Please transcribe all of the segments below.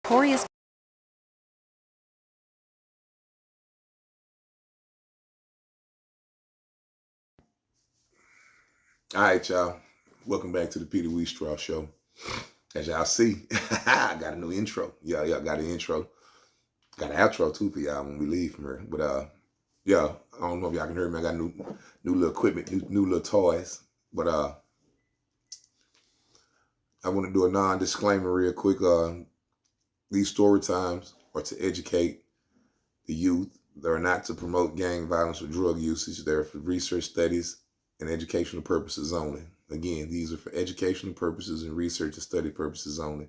Notorious. All right, y'all. Welcome back to the Peter Wheatstraw Show. As y'all see, I got a new intro. Y'all got an intro. Got an outro too for y'all when we leave from here. But yeah, I don't know if y'all can hear me. I got new little equipment, new little toys. But I want to do a non-disclaimer real quick. These story times are to educate the youth. They're not to promote gang violence or drug usage. They're for research studies and educational purposes only. Again, these are for educational purposes and research and study purposes only.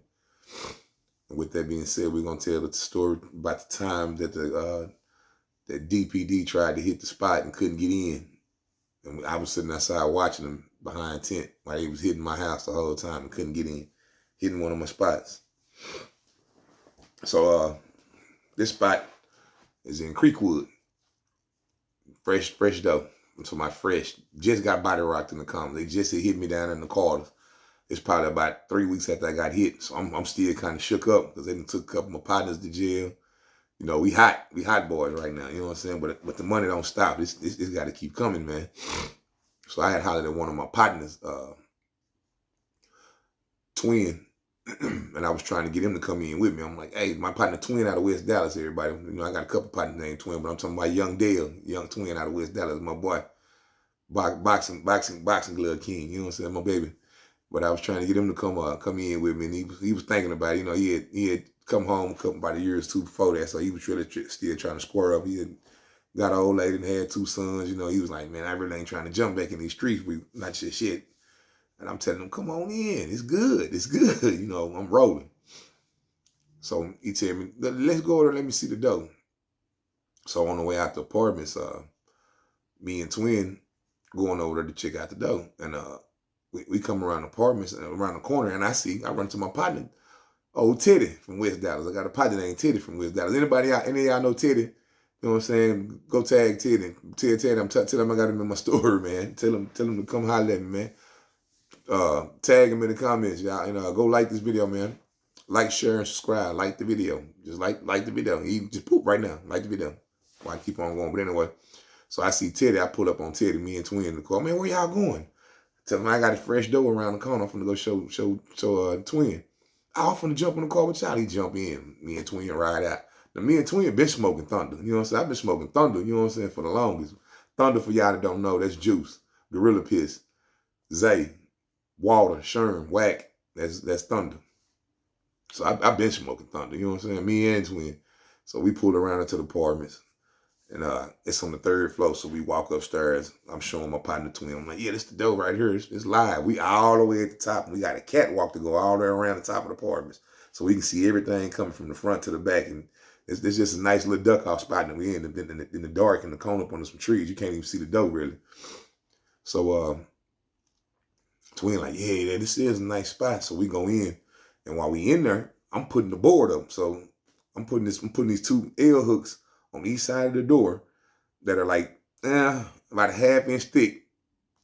And with that being said, we're gonna tell the story about the time that that DPD tried to hit the spot and couldn't get in. And I was sitting outside watching him behind tent while he was hitting my house the whole time and couldn't get in, hitting one of my spots. So this spot is in Creekwood. Fresh dough. So my fresh just got body rocked in the comments. They just hit me down in the quarters. It's probably about 3 weeks after I got hit. So I'm still kind of shook up because they took a couple of my partners to jail. You know, we hot boys right now. You know what I'm saying? But the money don't stop. It's got to keep coming, man. So I had hollered at one of my partners, Twin, and I was trying to get him to come in with me. I'm like, hey, my partner Twin out of West Dallas, everybody. You know, I got a couple partners named Twin, but I'm talking about Young Dale, Young Twin out of West Dallas, my boy. Boxing glove king, you know what I'm saying, my baby. But I was trying to get him to come in with me, and he was thinking about it. You know, he had come home about a year or two before that, so he was really still trying to square up. He had got an old lady and had 2 sons. You know, he was like, man, I really ain't trying to jump back in these streets. We not shit. And I'm telling him, come on in. It's good. It's good. You know, I'm rolling. So he tell me, let's go over there. Let me see the dough. So on the way out the apartments, me and Twin going over there to check out the dough, and we come around the apartments and around the corner, and I run to my partner, old Teddy from West Dallas. I got a partner named Teddy from West Dallas. Any of y'all know Teddy? You know what I'm saying? Go tag Teddy. Tell Teddy, tell him I got him in my story, man. Tell him to come holler at me, man. Tag him in the comments, y'all, and go like this video, man. Like, share, and subscribe. Like the video. Just like the video. He just poop right now. Like the video. Well, I keep on going, but anyway. So I see Teddy. I pull up on Teddy, me and Twin in the car. Man, where y'all going? Tell him I got a fresh dough around the corner. I'm finna go show Twin. I'm finna jump in the car with y'all. He jump in. Me and Twin ride out. Now, me and Twin been smoking Thunder. You know what I'm saying? I've been smoking Thunder, you know what I'm saying, for the longest. Thunder, for y'all that don't know, that's Juice, Gorilla Piss, Zay, Water, Sherm, Whack. That's Thunder. So I've been smoking Thunder, you know what I'm saying? Me and Twin. So we pulled around into the apartments. And it's on the 3rd floor, so we walk upstairs. I'm showing my partner Twin. I'm like, yeah, this the dough right here. It's live. We all the way at the top, and we got a catwalk to go all the way around the top of the apartments, so we can see everything coming from the front to the back. And it's just a nice little duck off spot that we in the dark in the corner up under some trees. You can't even see the dough really. So Twin like, yeah, this is a nice spot. So we go in, and while we in there, I'm putting the board up. So I'm putting these 2 L hooks on each side of the door that are like about a 1/2 inch thick.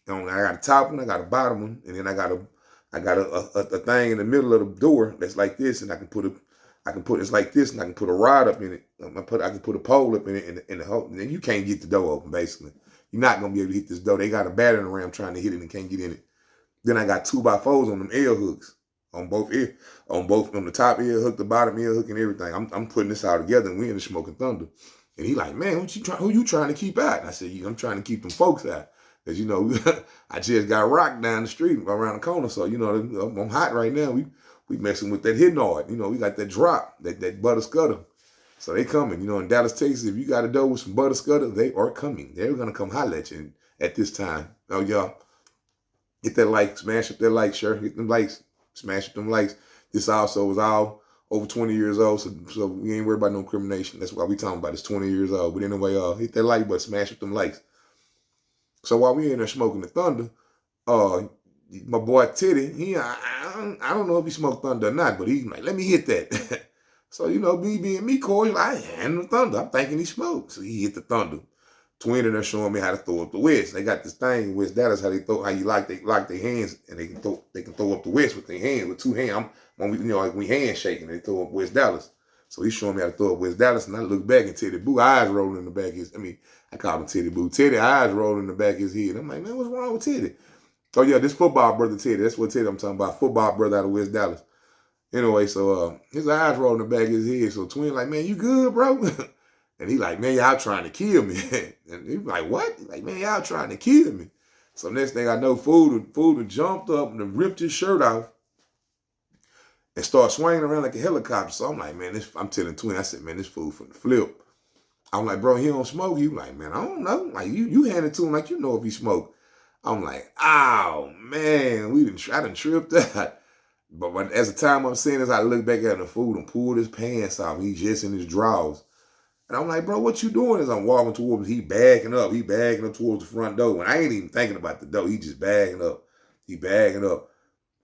I got a top one, I got a bottom one, and then I got a thing in the middle of the door that's like this, and I can put it's like this, and I can put a rod up in it. I can put a pole up in it in the hole, and then you can't get the door open. Basically, you're not gonna be able to hit this door. They got a battering ram trying to hit it and can't get in it. Then I got 2x4s on them L hooks on both on the top ear hook, the bottom ear hook, and everything. I'm putting this all together, and we in the Smoking Thunder. And he like, man, who you trying to keep out? And I said, yeah, I'm trying to keep them folks out. Because, you know, I just got rocked down the street around the corner. So, you know, I'm hot right now. We messing with that hidden. You know, we got that drop, that butter scudder. So they coming. You know, in Dallas, Texas, if you got a dough with some butter scudder, they are coming. They're going to come holler at you at this time. Oh, y'all, hit that like, smash up that like, sure. Hit them likes, smash up them likes. This also is all over 20 years old, so we ain't worried about no incrimination. That's why we talking about it's 20 years old. But anyway, hit that like button, smash up them likes. So while we in there smoking the Thunder, my boy Teddy, I don't know if he smoked Thunder or not, but he's like, let me hit that. So, you know, me being me, Corey, I hand the Thunder. I'm thinking he smoked. So he hit the Thunder. Twin and they're showing me how to throw up the West. They got this thing in West Dallas how you lock their hands and they can throw up the West with their hands with two hands. When we like we handshaking, they throw up West Dallas. So he's showing me how to throw up West Dallas, and I look back and Teddy Boo eyes rolling in the back of his. I call him Teddy Boo. Teddy eyes rolling in the back of his head. I'm like, man, what's wrong with Teddy? Oh yeah, this football brother Teddy. That's what Teddy I'm talking about. Football brother out of West Dallas. Anyway, so his eyes rolling in the back of his head. So Twin like, man, you good, bro? And he like, man, y'all trying to kill me. And he like, what? He like, man, y'all trying to kill me. So next thing I know, Food jumped up and ripped his shirt off and start swinging around like a helicopter. So I'm like, man, I'm telling Twin, I said, man, this fool from the flip. I'm like, bro, he don't smoke. He like, man, I don't know. Like, you hand it to him like you know if he smoke. I'm like, oh, man, I done tripped out. But as the time I'm saying this, I look back at the fool and pulled his pants off. He just in his drawers. And I'm like, bro, what you doing? As I'm walking towards him, he backing up towards the front door. And I ain't even thinking about the door. He just bagging up. He bagging up.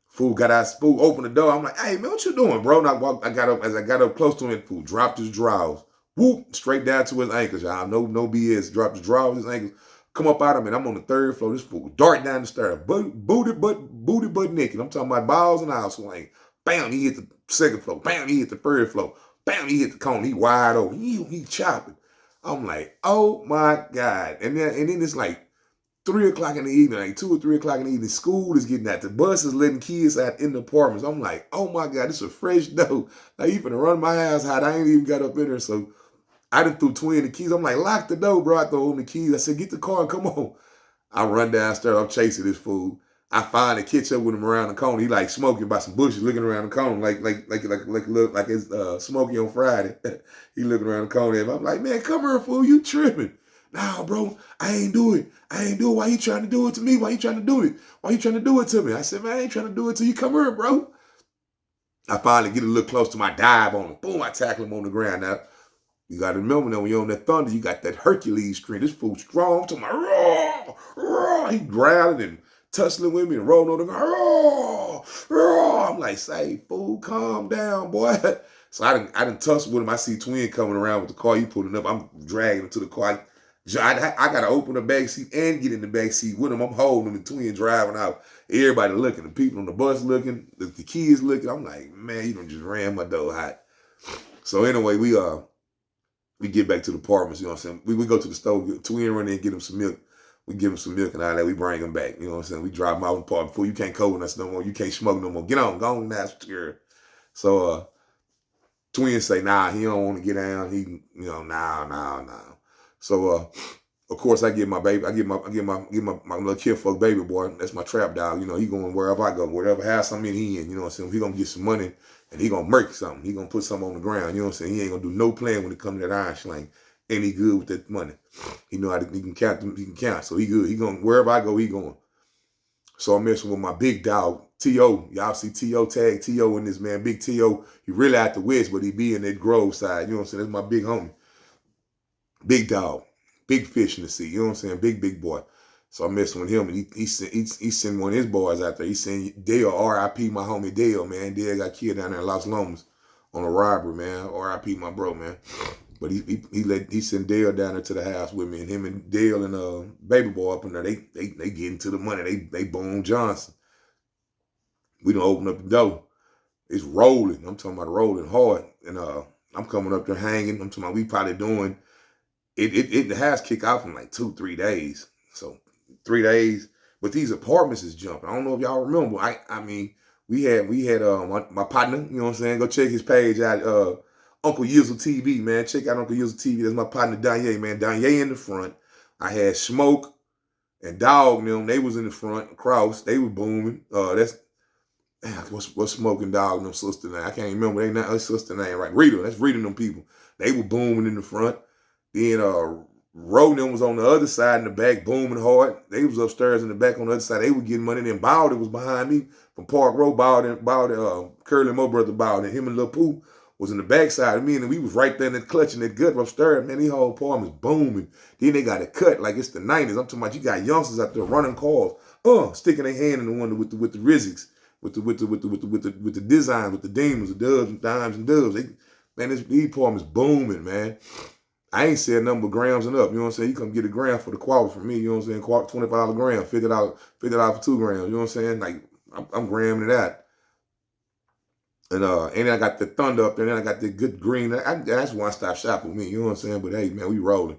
Fool opened the door. I'm like, hey, man, what you doing, bro? And as I got up close to him, fool dropped his drawers. Whoop, straight down to his ankles, y'all. No BS. Dropped his drawers, his ankles. Come up out of me. I'm on the third floor. This fool dart down the stairs. Booty butt naked. I'm talking about balls and all swing. Bam, he hit the second floor. Bam, he hit the third floor. Bam, he hit the cone. He wide open. He chopping. I'm like, oh my God. And then it's like 3 o'clock in the evening, like 2 or 3 o'clock in the evening. School is getting out. The bus is letting kids out in the apartments. I'm like, oh my God, this is a fresh dough. Like, you finna run my house hot. I ain't even got up in there. So I done threw Twin the keys. I'm like, lock the door, bro. I throw him the keys. I said, get the car and come on. I run downstairs. I'm chasing this fool. I finally catch up with him around the corner. He like smoking by some bushes, looking around the corner, like it's Smokey on Friday. He looking around the corner. And I'm like, man, come here, fool. You tripping? Nah, bro, I ain't do it. Why you trying to do it to me? Why you trying to do it? Why you trying to do it to me? I said, man, I ain't trying to do it to you. Come here, bro. I finally get a little close to my dive on him. Boom, I tackle him on the ground. Now, you got to remember now, when you're on that thunder, you got that Hercules strength. This fool strong to my raw. He growling and tussling with me and rolling on the ground. I'm like, say, fool, calm down, boy. So I didn't tussle with him. I see Twin coming around with the car. He pulling up. I'm dragging him to the car. I got to open the back seat and get in the back seat with him. I'm holding him, the Twin driving out. Everybody looking. The people on the bus looking. The kids looking. I'm like, man, you done just ran my door hot. So anyway, we get back to the apartments, you know what I'm saying? We go to the store, Twin run in and get him some milk. We give him some milk and all that. We bring him back, you know what I'm saying? We drive him out in the apartment. Fool, you can't cope with us no more. You can't smoke no more. Get on, go on, that's secure. So Twin say, nah, he don't want to get down. He, nah. So of course I get my baby, I get my little kidfuck baby boy. That's my trap dog. You know, he going wherever I go, whatever house I'm in, he in, you know what I'm saying? He gonna get some money and he gonna murk something. He gonna put something on the ground, you know what I'm saying? He ain't gonna do no plan when it comes to that iron sling. And he good with that money. He know how he can count. So he good. He going wherever I go, he going. So I'm messing with my big dog, T.O. Y'all see T.O. tag T.O. in this, man. Big T.O. He really out the West, but he be in that Grove side. You know what I'm saying? That's my big homie. Big dog. Big fish in the sea. You know what I'm saying? Big boy. So I'm messing with him, and he sent one of his boys out there. He sent Dale, R.I.P. my homie Dale, man. Dale got killed down there in Los Lomas on a robbery, man. R.I.P. my bro, man. But he sent Dale down there to the house with me, and him and Dale and baby boy up in there, they get into the money. They boom Johnson. We don't open up the door. It's rolling. I'm talking about rolling hard. And I'm coming up there hanging. I'm talking about we probably doing it the house kick off in like 2-3 days. So 3 days. But these apartments is jumping. I don't know if y'all remember. I mean, we had my partner, you know what I'm saying? Go check his page out, Uncle Yizzle TV, man. Check out Uncle Yizzle TV. That's my partner, Danye, man. Danye in the front. I had Smoke and Dog, them. They was in the front, across. They were booming. What's Smoke and Dog, them sister name? I can't remember. They not her sister name, right? Rita. That's Rita, them people. They were booming in the front. Then Roden was on the other side in the back, booming hard. They was upstairs in the back on the other side. They were getting money. Then Baldy was behind me from Park Road. Baldy, Curly, my brother Baldy, and him and Lil Pooh was in the backside of me, and we was right there in that clutch and that gut upstairs. Man, these whole apartments booming. Then they got it cut like it's the 90s. I'm talking about you got youngsters out there running cars, sticking their hand in the window with the Rizzics, with the design, with the demons, the dubs and dimes and dubs. These apartments booming, man. I ain't said number of grams and up. You know what I'm saying? You come get a gram for the quarter from me. You know what I'm saying? Quarter, $25 a gram, $50 for 2 grams. You know what I'm saying? Like I'm gramming that. And then I got the Thunder up there, and then I got the good green. That's one stop shop with me. You know what I'm saying? But hey, man, we rolling.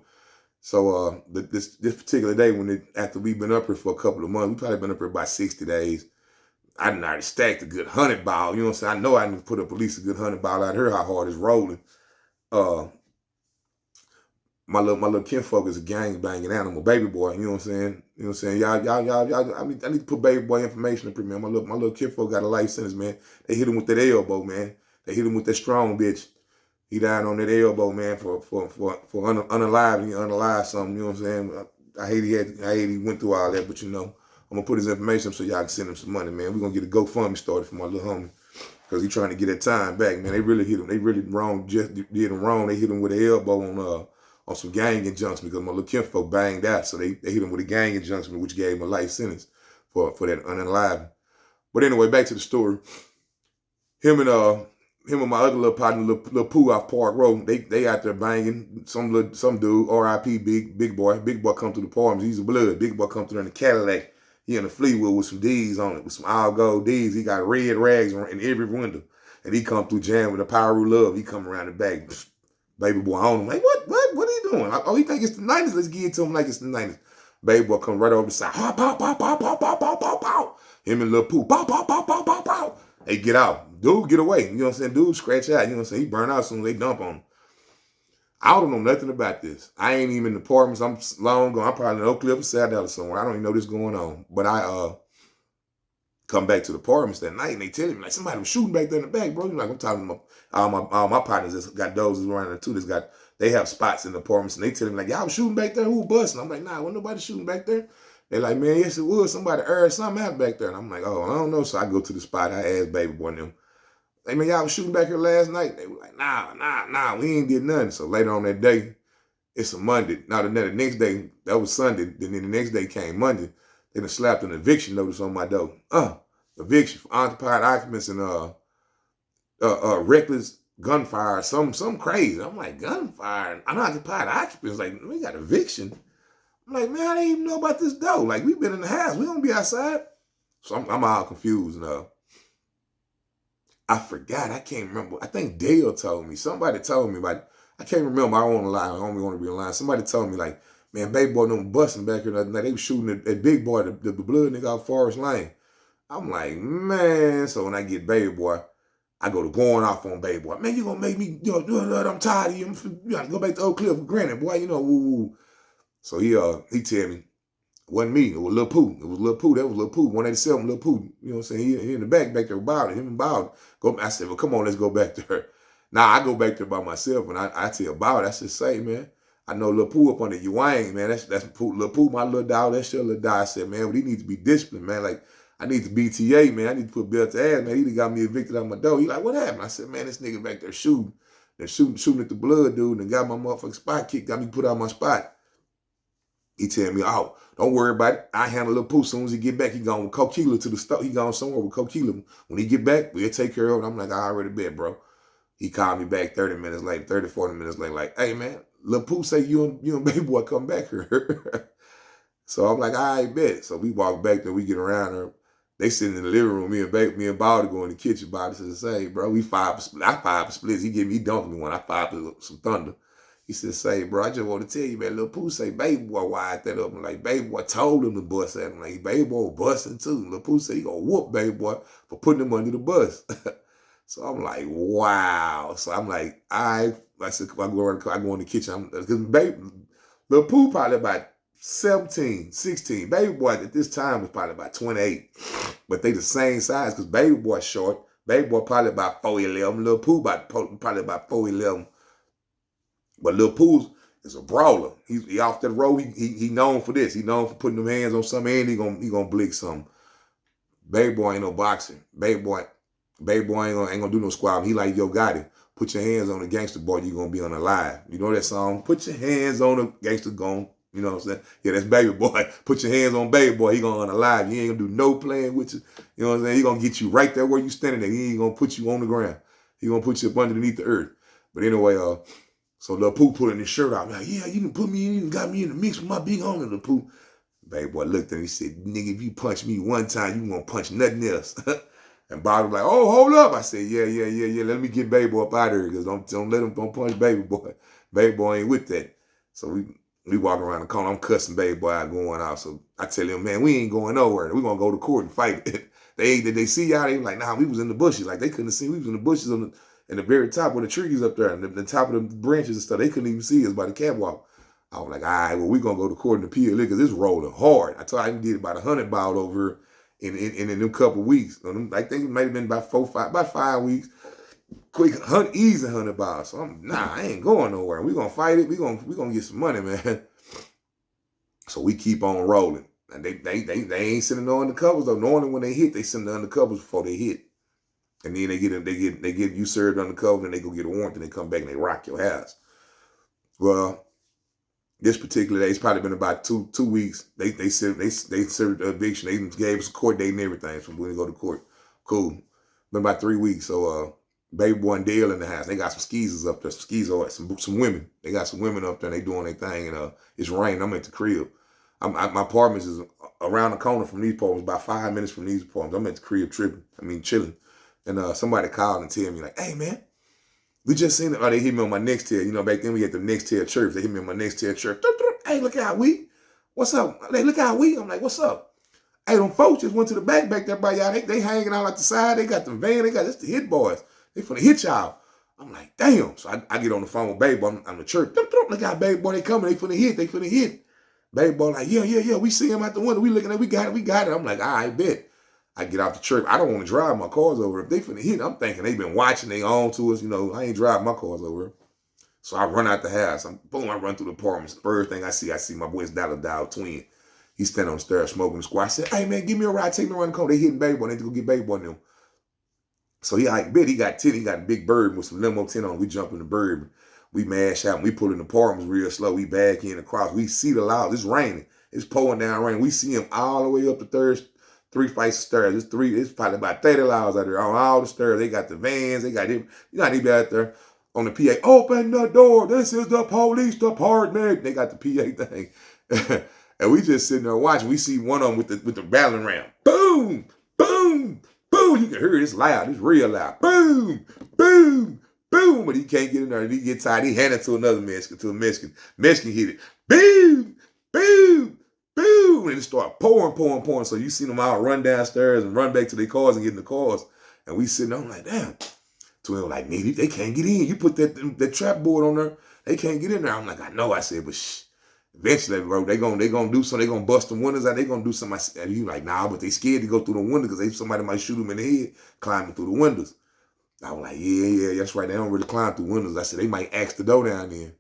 So this particular day, after we've been up here for a couple of months, we probably been up here about 60 days. I done already stacked a good 100 ball. You know what I'm saying? I know I didn't put up at least a good 100 ball out here. How hard it's rolling. Uh, my little kinfolk is a gang banging animal, baby boy. You know what I'm saying? You know what I'm saying? Y'all. I need to put baby boy information up here, man. My little kinfolk got a life sentence, man. They hit him with that elbow, man. They hit him with that strong bitch. He died on that elbow, man, for unalive something. You know what I'm saying? I hate he went through all that, but you know, I'm gonna put his information up so y'all can send him some money, man. We're gonna get a GoFundMe started for my little homie. Cause he's trying to get that time back, man. They really hit him. They really just did him wrong. They hit him with an elbow on some gang injunction because my little kinfolk banged out. So they hit him with a gang injunction, which gave him a life sentence for that unalive. But anyway, back to the story. Him and my other little partner, little Pooh off Park Road, they out there banging. Some dude, R.I.P. Big boy. Big boy come through the apartments. He's a blood. Big boy come through in the Cadillac. He in the Fleetwood with some D's on it, with some all gold D's. He got red rags in every window. And he come through jam with a power of love. He come around the back. Baby boy on him. Like, what are you doing? Oh, he think it's the 90s. Let's give it to him like it's the 90s. Baby boy come right over the side. Pow, pow, pow, pow, pow, pow, pow, pow, pow. Him and Lil Pooh. Pow, pow, pow, pow, pow, pow. Hey, get out. Dude, get away. You know what I'm saying? Dude, scratch out. You know what I'm saying? He burn out as soon as they dump on him. I don't know nothing about this. I ain't even in the apartments. I'm long gone. I'm probably in Oak Cliff or Sad Dallas somewhere. I don't even know this going on. But I come back to the apartments that night and they tell me like somebody was shooting back there in the back, bro. Like I'm talking about all my partners that's got dozes around there too. They have spots in the apartments and they tell me like, y'all was shooting back there. Who was busting? I'm like, nah, wasn't nobody shooting back there. They're like, man, yes it was. Somebody aired something out back there. And I'm like, oh, I don't know. So I go to the spot. I asked baby boy and them. Hey man, y'all was shooting back here last night. They were like, nah, we ain't did nothing. So later on that day, it's a Monday. Now the next day, that was Sunday. Then the next day came Monday. They done slapped an eviction notice on my door. Eviction for occupied occupants and reckless gunfire, some crazy. I'm like, gunfire, unoccupied occupants. Like, we got eviction. I'm like, man, I didn't even know about this door. Like, we've been in the house. We don't be outside. So I'm all confused now. I forgot. I can't remember. I think Dale told me. Somebody told me about it. I can't remember. I don't want to lie. I don't want to be lying. Somebody told me, like, man, baby boy them busting back here the other night. They was shooting at big boy, the blood nigga out Forest Lane. I'm like, man. So when I get baby boy, I go to going off on baby boy. Man, you gonna make me, I'm tired of you. You gotta go back to Oak Cliff. Granted, boy, woo. So he tell me, it wasn't me. It was Lil Pooh. It was Lil Pooh. That was Lil Pooh. 187 Lil Pooh. You know what I'm saying? He in the back there about it. Him and Bowden. I said, well, come on, let's go back there. Now I go back there by myself and I tell Bowden, I said, say, man, I know Lil Pooh up on the Ewing, man. That's Pooh. Lil Pooh, my little dog. That's your little dog. I said, man, but he needs to be disciplined, man. Like, I need to BTA, man. I need to put belt to ass, man. He done got me evicted out my door. He like, what happened? I said, man, this nigga back there shooting. They're shooting at the blood, dude, and got my motherfucking spot kicked, got me put out my spot. He tell me, oh, don't worry about it. I handle Lil Pooh. As soon as he get back, he gone with Coquila to the store. He gone somewhere with Coquila. When he get back, we'll take care of it. I'm like, I already bet, bro. He called me back 30 minutes later, 30, 40 minutes later, like, hey, man, Lil Pooh say you and baby boy come back here. So I'm like, I bet. So we walk back there, we get around her. They sitting in the living room, me and Baldy go in the kitchen. Baldy says, say, bro, I 5 for splits. He dunked me one. I 5 for some thunder. He said, say, bro, I just want to tell you, man, Lil Pooh say, baby boy wired that up. I'm like, baby boy told him to bust at him. Like, baby boy was busting too. Lil Pooh said he gonna whoop baby boy for putting him under the bus. So I'm like, wow. So I'm like, I said, I go in the kitchen. Because baby, Lil Pooh probably about 17, 16. Baby boy at this time was probably about 28. But they the same size because baby boy short. Baby boy probably about 4'11". Lil Pooh probably about 4'11". But Lil Pooh is a brawler. He off that road. He known for this. He known for putting them hands on something and he gonna blick something. Baby boy ain't no boxer. Baby boy ain't gonna do no squabbling. He like Yo Gotti. Put your hands on a gangster boy, you gonna be unalive. You know that song? Put your hands on a gangster gone. You know what I'm saying? Yeah, that's baby boy. Put your hands on baby boy. He gonna unalive. He ain't gonna do no playing with you. You know what I'm saying? He gonna get you right there where you standing there. He ain't gonna put you on the ground. He gonna put you up underneath the earth. But anyway, So Lil Pooh pulling his shirt out. Like, yeah, you done put me in and got me in the mix with my big homie, Lil Pooh. Baby boy looked at him. He said, nigga, if you punch me one time, you won't punch nothing else. And Bob was like, oh, hold up. I said, yeah. Let me get Baby Boy up out of here because don't let him don't punch Baby Boy. Baby Boy ain't with that. So we walk around the corner. I'm cussing Baby Boy out going out. So I tell him, man, we ain't going nowhere. We're going to go to court and fight it. Did they see y'all? They were like, nah, we was in the bushes. Like, they couldn't see. We was in the bushes in the very top of the trees up there and the top of the branches and stuff. They couldn't even see us by the catwalk. I was like, all right, well, we're going to go to court in the PLA because it's rolling hard. I told you I did about 100 ball over in them couple weeks. I think it might have been about 5 weeks. Quick, easy 100 ball. So I ain't going nowhere. We're going to fight it. We're gonna get some money, man. So we keep on rolling. And they ain't sending no undercovers though. Normally when they hit, they send the undercovers before they hit. And then they get you served undercover and they go get a warrant and they come back and they rock your house. Well, this particular day, it's probably been about two weeks. They served the eviction. They gave us a court date and everything from when we go to court. Cool. Been about 3 weeks. So Baby Boy and Dale in the house. They got some skeezers up there. Some women. They got some women up there and they doing their thing. And it's raining. I'm at the crib. My apartments is around the corner from these apartments, about 5 minutes from these apartments. I'm at the crib chilling. And somebody called and tell me like, hey man, we just seen it. Oh, they hit me on my next tail. You know, back then we had the next tail chirps. They hit me on my next tail chirp. Hey, look how we. What's up? Hey, look how we. I'm like, what's up? Hey, them folks just went to the back there by y'all. They hanging out at the side. They got the van. That's the hit boys. They finna hit y'all. I'm like, damn. So I get on the phone with Baby Boy. I'm the church. Look how Baby Boy, they coming. They finna hit. Baby Boy like, yeah. We see him out the window. We looking at, we got it. I'm like, all right, bet. I get out the church. I don't want to drive my cars over. If they finna hit, I'm thinking they been watching, they on to us. You know, I ain't driving my cars over. So I run out the house. I run through the apartments. First thing I see my boy's Dollar twin. He's standing on the stairs smoking the squad. I said, hey man, give me a ride. Take me around the corner. They hitting Baby Boy. They need to go get Baby Boy now. So he got a big bird with some limo tent on. We jump in the bird. We mash out and we pull in the apartments real slow. We back in across. We see the loud. It's raining. It's pouring down rain. We see him all the way up the 3 flights of stairs. It's probably about 30 loud out there on all the stairs. They got the vans. They got him. You know, they be out there on the PA. Open the door. This is the police department. They got the PA thing. And we just sitting there watching. We see one of them with the battling ram. Boom, boom, boom. You can hear it. It's loud. It's real loud. Boom, boom, boom. But he can't get in there. And he get tired. He hand it to another Mexican, Mexican hit it. Boom, boom, boom. And it started pouring. So you see them all run downstairs and run back to their cars and get in the cars. And we sitting there, I'm like, damn. Twin was like, maybe they can't get in. You put that trap board on there. They can't get in there. I'm like, I know. I said, but shh. Eventually, bro, they gonna do something. They gonna bust the windows out. They gonna do something. And you like, nah, but they scared to go through the window because somebody might shoot them in the head climbing through the windows. I was like, yeah, that's right. They don't really climb through windows. I said, they might axe the door down there.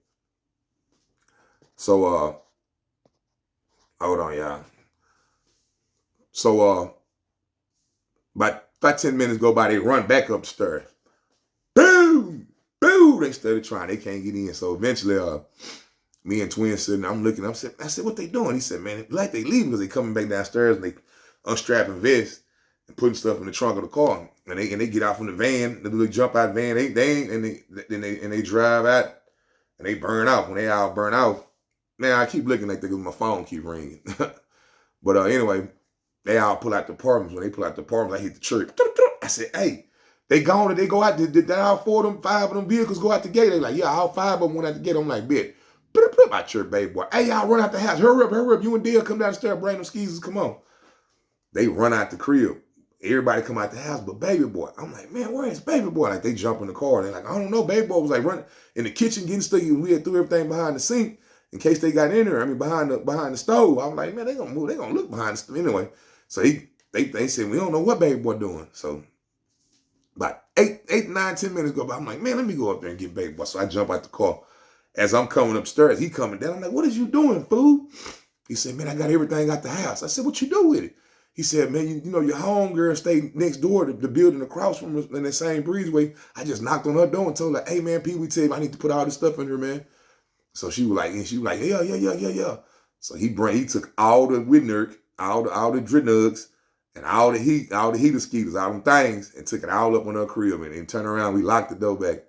So, hold on, y'all. So, about 10 minutes go by, they run back up the stairs. Boom, boom. They started trying. They can't get in. So eventually, me and Twin sitting, I'm looking, I said, what they doing? He said, man, like they leaving because they coming back downstairs and they unstrapping vests and putting stuff in the trunk of the car. And they get out from the van, the little jump out van, they drive out and they burn out. When they all burn out, man, I keep looking like my phone keep ringing. But anyway, they all pull out the apartments. When they pull out the apartments, I hit the church. I said, hey, they gone and they go out. Did all 5 of them vehicles go out the gate? They like, yeah, all 5 of them went out the gate. I'm like, bet. My church, Baby Boy. Hey, y'all run out the house. Hurry up. You and Dale come downstairs, bring them skeezers. Come on. They run out the crib. Everybody come out the house but Baby Boy. I'm like, man, where is Baby Boy? Like, they jump in the car. They're like, I don't know. Baby Boy was like running in the kitchen getting stuff. We had threw everything behind the sink in case they got in there. I mean, behind the stove. I was like, man, they gonna move. They gonna look behind the stove. Anyway, so they said, we don't know what Baby Boy doing. So about 9, 10 minutes go by. I'm like, man, let me go up there and get Baby Boy. So I jump out the car. As I'm coming upstairs, he coming down. I'm like, what is you doing, fool? He said, man, I got everything out the house. I said, what you do with it? He said, man, you know, your homegirl stayed next door to the building across from us in that same breezeway. I just knocked on her door and told her, hey, man, Pee, we tell you I need to put all this stuff in here, man. So she was like, yeah. So he took all the Whitnurk, all the Drinugs, and all the heater skeeters, all them things, and took it all up on her crib and turned around. We locked the door back.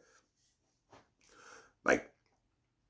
Like,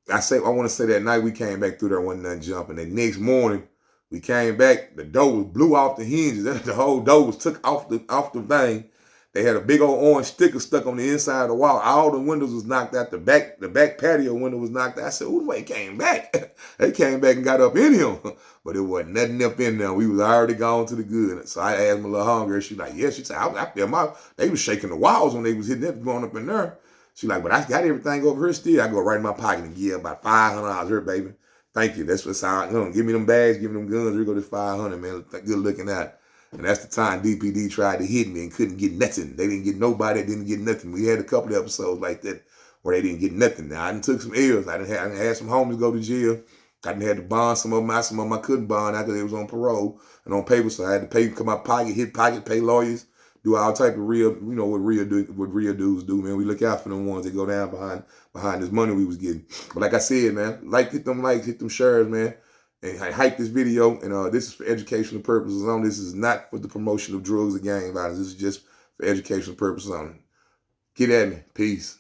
I want to say that night we came back through there, wasn't nothing jumping. The next morning we came back, the door was blew off the hinges. The whole door was took off the thing. They had a big old orange sticker stuck on the inside of the wall. All the windows was knocked out. The back patio window was knocked out. I said, "Ooh, they came back." They came back and got up in him, but it wasn't nothing up in there. We was already gone to the good. So I asked my little homegirl. She like, "Yeah." She said, "I feel they was shaking the walls when they was hitting that going up in there." She like, "But I got everything over here still." I go right in my pocket and give about $500 here, baby. Thank you. That's what's how. Give me them bags, give me them guns. Here go this 500, man. Good looking at. And that's the time DPD tried to hit me and couldn't get nothing. They didn't get nobody. Didn't get nothing. We had a couple of episodes like that where they didn't get nothing. Now I done took some L's. I done had some homies go to jail. I done had to bond some of them out. Some of them I couldn't bond out because they was on parole and on paper. So I had to pay, come out pocket, hit pocket, pay lawyers, do all type of real, what real dudes do, man. We look out for them ones that go down behind this money we was getting. But like I said, man, hit them likes, hit them shares, man. And I hype this video, and this is for educational purposes only. This is not for the promotion of drugs or gang violence. This is just for educational purposes only. Get at me. Peace.